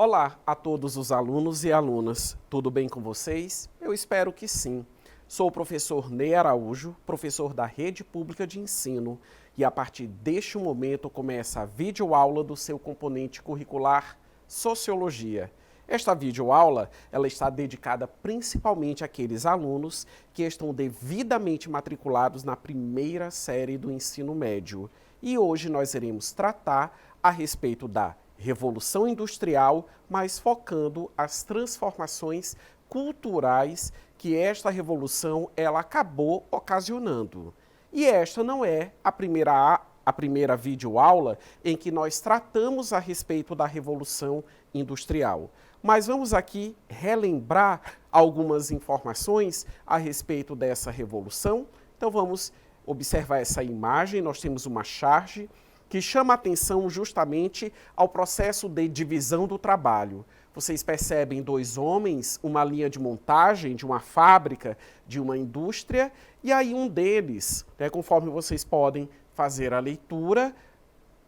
Olá a todos os alunos e alunas, tudo bem com vocês? Eu espero que sim. Sou o professor Ney Araújo, professor da Rede Pública de Ensino, e a partir deste momento começa a videoaula do seu componente curricular Sociologia. Esta videoaula ela está dedicada principalmente àqueles alunos que estão devidamente matriculados na primeira série do ensino médio. E hoje nós iremos tratar a respeito da Revolução Industrial, mas focando as transformações culturais que esta revolução ela acabou ocasionando. E esta não é a primeira videoaula em que nós tratamos a respeito da Revolução Industrial. Mas vamos aqui relembrar algumas informações a respeito dessa revolução. Então vamos observar essa imagem, nós temos uma charge que chama atenção justamente ao processo de divisão do trabalho. Vocês percebem dois homens, uma linha de montagem de uma fábrica, de uma indústria, e aí um deles, conforme vocês podem fazer a leitura,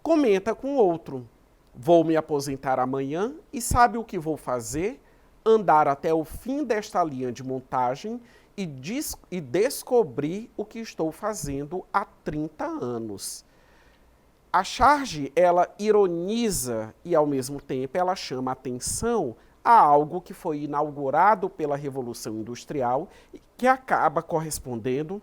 comenta com o outro: vou me aposentar amanhã e sabe o que vou fazer? Andar até o fim desta linha de montagem e descobrir o que estou fazendo há 30 anos. A charge, ela ironiza e, ao mesmo tempo, ela chama atenção a algo que foi inaugurado pela Revolução Industrial e que acaba correspondendo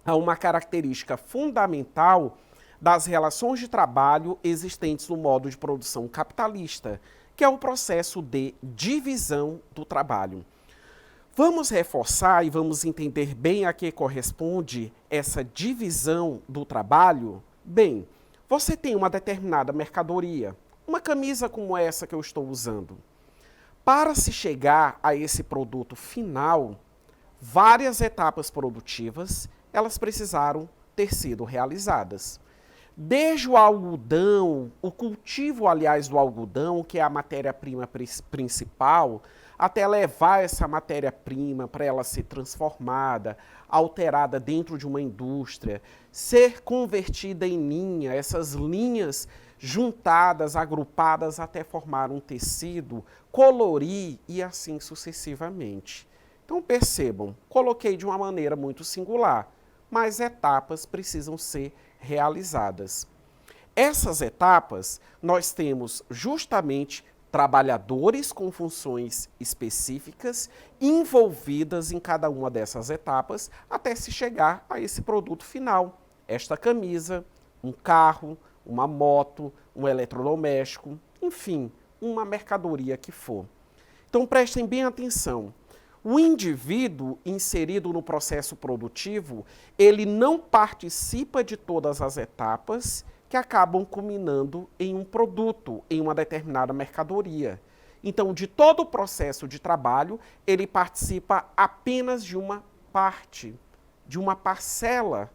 a uma característica fundamental das relações de trabalho existentes no modo de produção capitalista, que é o processo de divisão do trabalho. Vamos reforçar e vamos entender bem a que corresponde essa divisão do trabalho? Bem, você tem uma determinada mercadoria, uma camisa como essa que eu estou usando. Para se chegar a esse produto final, várias etapas produtivas, elas precisaram ter sido realizadas. Desde o algodão, o cultivo, aliás, do algodão, que é a matéria-prima principal, até levar essa matéria-prima para ela ser transformada, alterada dentro de uma indústria, ser convertida em linha, essas linhas juntadas, agrupadas até formar um tecido, colorir e assim sucessivamente. Então percebam, coloquei de uma maneira muito singular, mas etapas precisam ser realizadas. Essas etapas nós temos justamente trabalhadores com funções específicas envolvidas em cada uma dessas etapas até se chegar a esse produto final. Esta camisa, um carro, uma moto, um eletrodoméstico, enfim, uma mercadoria que for. Então prestem bem atenção. O indivíduo inserido no processo produtivo, ele não participa de todas as etapas que acabam culminando em um produto, em uma determinada mercadoria. Então, de todo o processo de trabalho, ele participa apenas de uma parte, de uma parcela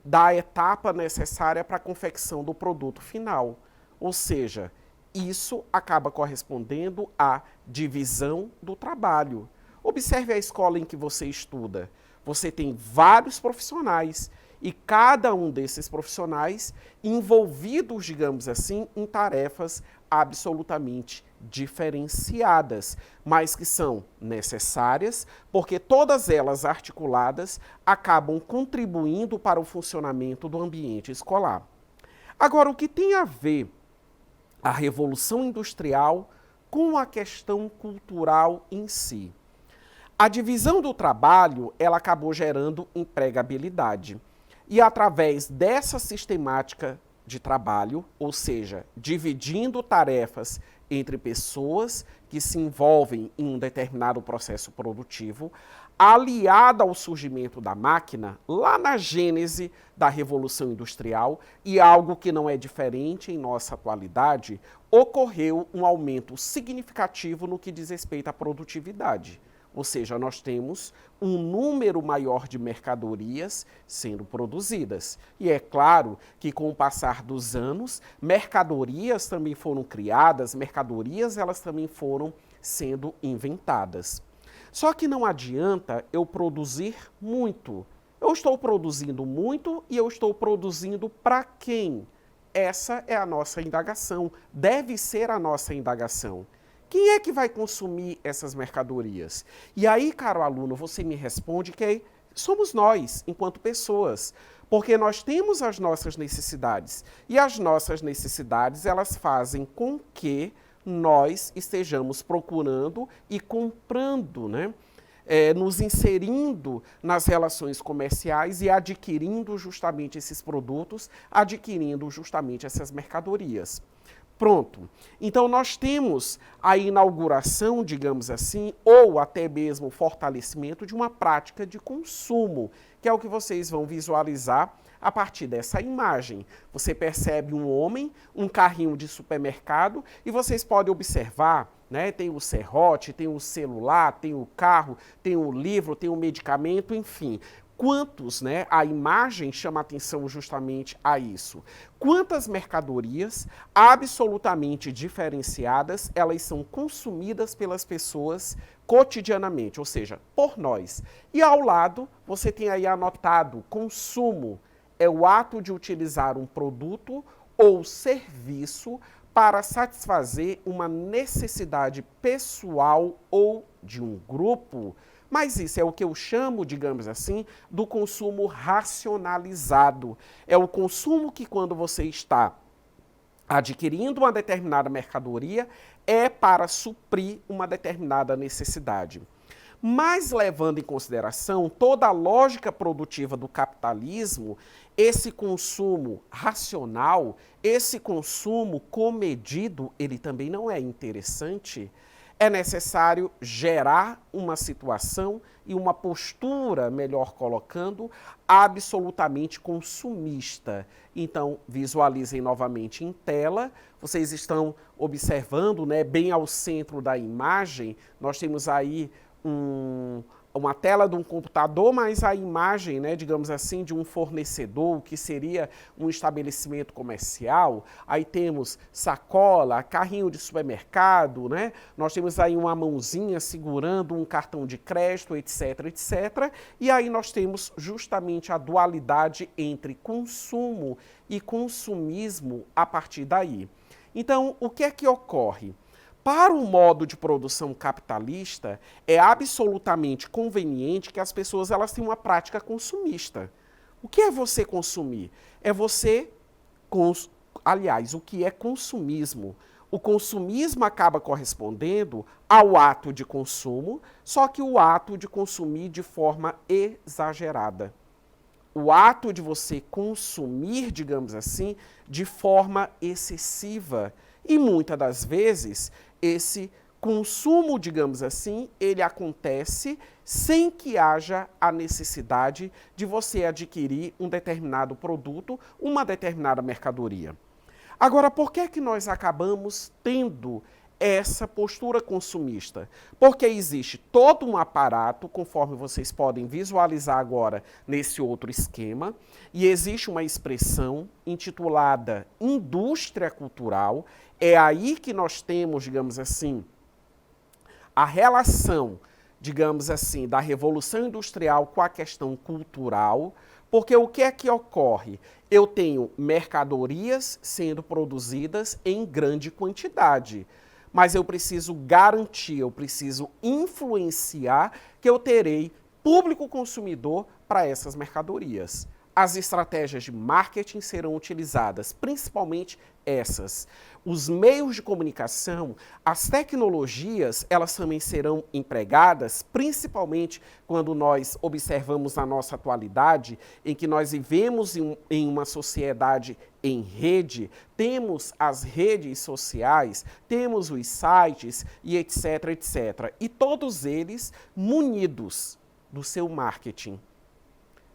da etapa necessária para a confecção do produto final. Ou seja, isso acaba correspondendo à divisão do trabalho. Observe a escola em que você estuda. Você tem vários profissionais e cada um desses profissionais envolvidos, digamos assim, em tarefas absolutamente diferenciadas, mas que são necessárias, porque todas elas articuladas acabam contribuindo para o funcionamento do ambiente escolar. Agora, o que tem a ver a Revolução Industrial com a questão cultural em si? A divisão do trabalho, ela acabou gerando empregabilidade. E através dessa sistemática de trabalho, ou seja, dividindo tarefas entre pessoas que se envolvem em um determinado processo produtivo, aliada ao surgimento da máquina, lá na gênese da Revolução Industrial, e algo que não é diferente em nossa atualidade, ocorreu um aumento significativo no que diz respeito à produtividade. Ou seja, nós temos um número maior de mercadorias sendo produzidas. E é claro que com o passar dos anos, mercadorias também foram criadas, mercadorias elas também foram sendo inventadas. Só que não adianta eu produzir muito. Eu estou produzindo muito e eu estou produzindo para quem? essa é a nossa indagação, deve ser a nossa indagação. Quem é que vai consumir essas mercadorias? E aí, caro aluno, você me responde que somos nós, enquanto pessoas, porque nós temos as nossas necessidades. E as nossas necessidades, elas fazem com que nós estejamos procurando e comprando, né? Nos inserindo nas relações comerciais e adquirindo justamente esses produtos, adquirindo justamente essas mercadorias. Pronto. Então, nós temos a inauguração, digamos assim, ou até mesmo o fortalecimento de uma prática de consumo, que é o que vocês vão visualizar a partir dessa imagem. Você percebe um homem, um carrinho de supermercado, e vocês podem observar, né, tem o serrote, tem o celular, tem o carro, tem o livro, tem o medicamento, enfim. Quantos, né, a imagem chama atenção justamente a isso. Quantas mercadorias absolutamente diferenciadas, elas são consumidas pelas pessoas cotidianamente, ou seja, por nós. E ao lado, você tem aí anotado, consumo é o ato de utilizar um produto ou serviço para satisfazer uma necessidade pessoal ou de um grupo. Mas isso é o que eu chamo, digamos assim, do consumo racionalizado. É o consumo que, quando você está adquirindo uma determinada mercadoria, é para suprir uma determinada necessidade. Mas, levando em consideração toda a lógica produtiva do capitalismo, esse consumo racional, esse consumo comedido, ele também não é interessante. É necessário gerar uma situação e uma postura, melhor colocando, absolutamente consumista. Então, visualizem novamente em tela. Vocês estão observando, né, bem ao centro da imagem, nós temos aí uma tela de um computador, mas a imagem, né, digamos assim, de um fornecedor, que seria um estabelecimento comercial. Aí temos sacola, carrinho de supermercado, né? Nós temos aí uma mãozinha segurando um cartão de crédito, etc, etc. E aí nós temos justamente a dualidade entre consumo e consumismo a partir daí. Então, o que é que ocorre? Para o modo de produção capitalista, é absolutamente conveniente que as pessoas elas tenham uma prática consumista. O que é você consumir? É você... Aliás, o que é consumismo? O consumismo acaba correspondendo ao ato de consumo, só que o ato de consumir de forma exagerada. O ato de você consumir, digamos assim, de forma excessiva. E muitas das vezes, esse consumo, digamos assim, ele acontece sem que haja a necessidade de você adquirir um determinado produto, uma determinada mercadoria. Agora, por que é que nós acabamos tendo essa postura consumista? Porque existe todo um aparato, conforme vocês podem visualizar agora nesse outro esquema, e existe uma expressão intitulada indústria cultural. É aí que nós temos, digamos assim, a relação, digamos assim, da Revolução Industrial com a questão cultural, porque o que é que ocorre? Eu tenho mercadorias sendo produzidas em grande quantidade, mas eu preciso garantir, eu preciso influenciar que eu terei público consumidor para essas mercadorias. As estratégias de marketing serão utilizadas, principalmente essas. Os meios de comunicação, as tecnologias, elas também serão empregadas, principalmente quando nós observamos a nossa atualidade, em que nós vivemos em uma sociedade em rede, temos as redes sociais, temos os sites e etc, etc. E todos eles munidos do seu marketing.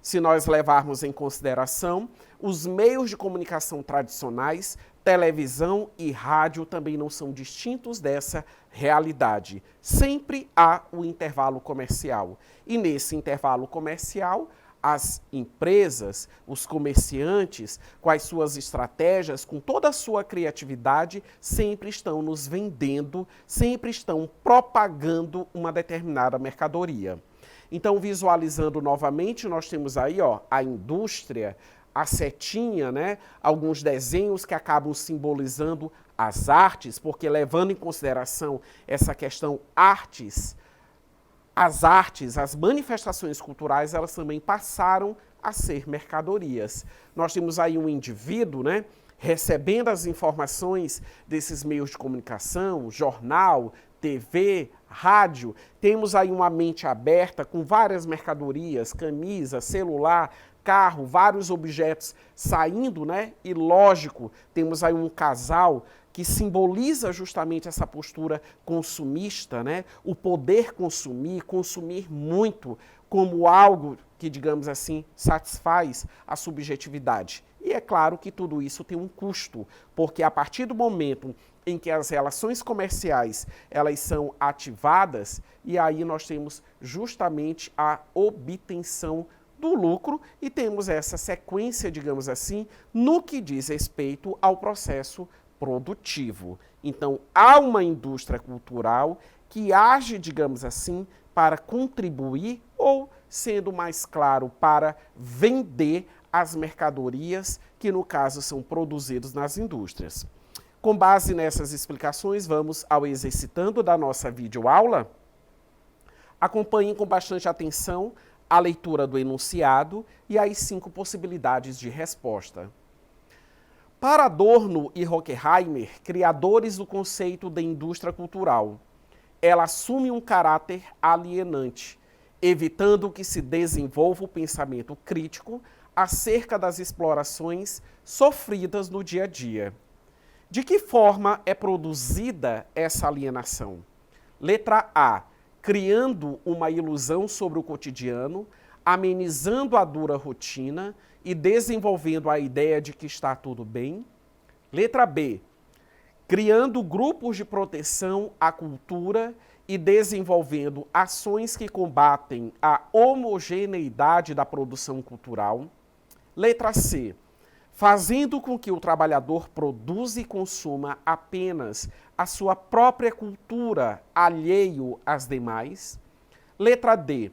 Se nós levarmos em consideração os meios de comunicação tradicionais, televisão e rádio também não são distintos dessa realidade. Sempre há o intervalo comercial. E nesse intervalo comercial, as empresas, os comerciantes, com as suas estratégias, com toda a sua criatividade, sempre estão nos vendendo, sempre estão propagando uma determinada mercadoria. Então, visualizando novamente, nós temos aí a indústria, a setinha, né? Alguns desenhos que acabam simbolizando as artes, porque levando em consideração essa questão artes, as manifestações culturais, elas também passaram a ser mercadorias. Nós temos aí um indivíduo, né, recebendo as informações desses meios de comunicação, jornal, TV, rádio, temos aí uma mente aberta com várias mercadorias, camisa, celular, carro, vários objetos saindo, né? E lógico, temos aí um casal que simboliza justamente essa postura consumista, né? O poder consumir, consumir muito, como algo que, digamos assim, satisfaz a subjetividade. E é claro que tudo isso tem um custo, porque a partir do momento em que as relações comerciais elas são ativadas, e aí nós temos justamente a obtenção do lucro e temos essa sequência, digamos assim, no que diz respeito ao processo produtivo. Então, há uma indústria cultural que age, digamos assim, para contribuir ou, sendo mais claro, para vender as mercadorias que, no caso, são produzidas nas indústrias. Com base nessas explicações, vamos ao exercitando da nossa videoaula. Acompanhem com bastante atenção a leitura do enunciado e as 5 possibilidades de resposta. Para Adorno e Horkheimer, criadores do conceito de indústria cultural, ela assume um caráter alienante, evitando que se desenvolva o pensamento crítico acerca das explorações sofridas no dia a dia. De que forma é produzida essa alienação? Letra A. Criando uma ilusão sobre o cotidiano, amenizando a dura rotina e desenvolvendo a ideia de que está tudo bem. Letra B. Criando grupos de proteção à cultura e desenvolvendo ações que combatem a homogeneidade da produção cultural. Letra C. Fazendo com que o trabalhador produza e consuma apenas a sua própria cultura, alheio às demais. Letra D.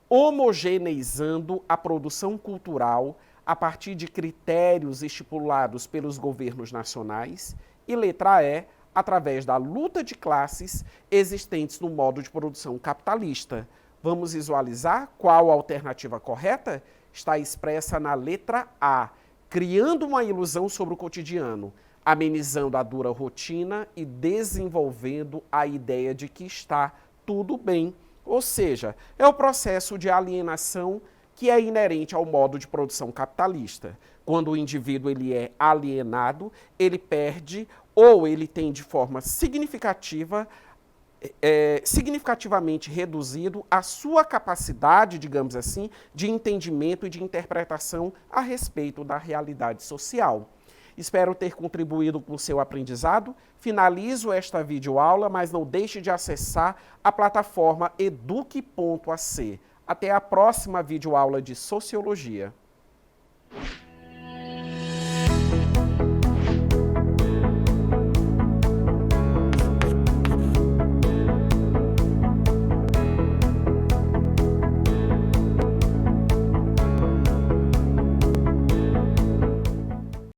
Homogeneizando a produção cultural a partir de critérios estipulados pelos governos nacionais. E letra E. Através da luta de classes existentes no modo de produção capitalista. Vamos visualizar qual a alternativa correta? Está expressa na letra A. Criando uma ilusão sobre o cotidiano, amenizando a dura rotina e desenvolvendo a ideia de que está tudo bem. Ou seja, é o processo de alienação que é inerente ao modo de produção capitalista. Quando o indivíduo ele é alienado, ele perde ou ele tem de forma significativamente reduzido a sua capacidade, digamos assim, de entendimento e de interpretação a respeito da realidade social. Espero ter contribuído com o seu aprendizado. Finalizo esta videoaula, mas não deixe de acessar a plataforma eduque.ac. Até a próxima videoaula de Sociologia.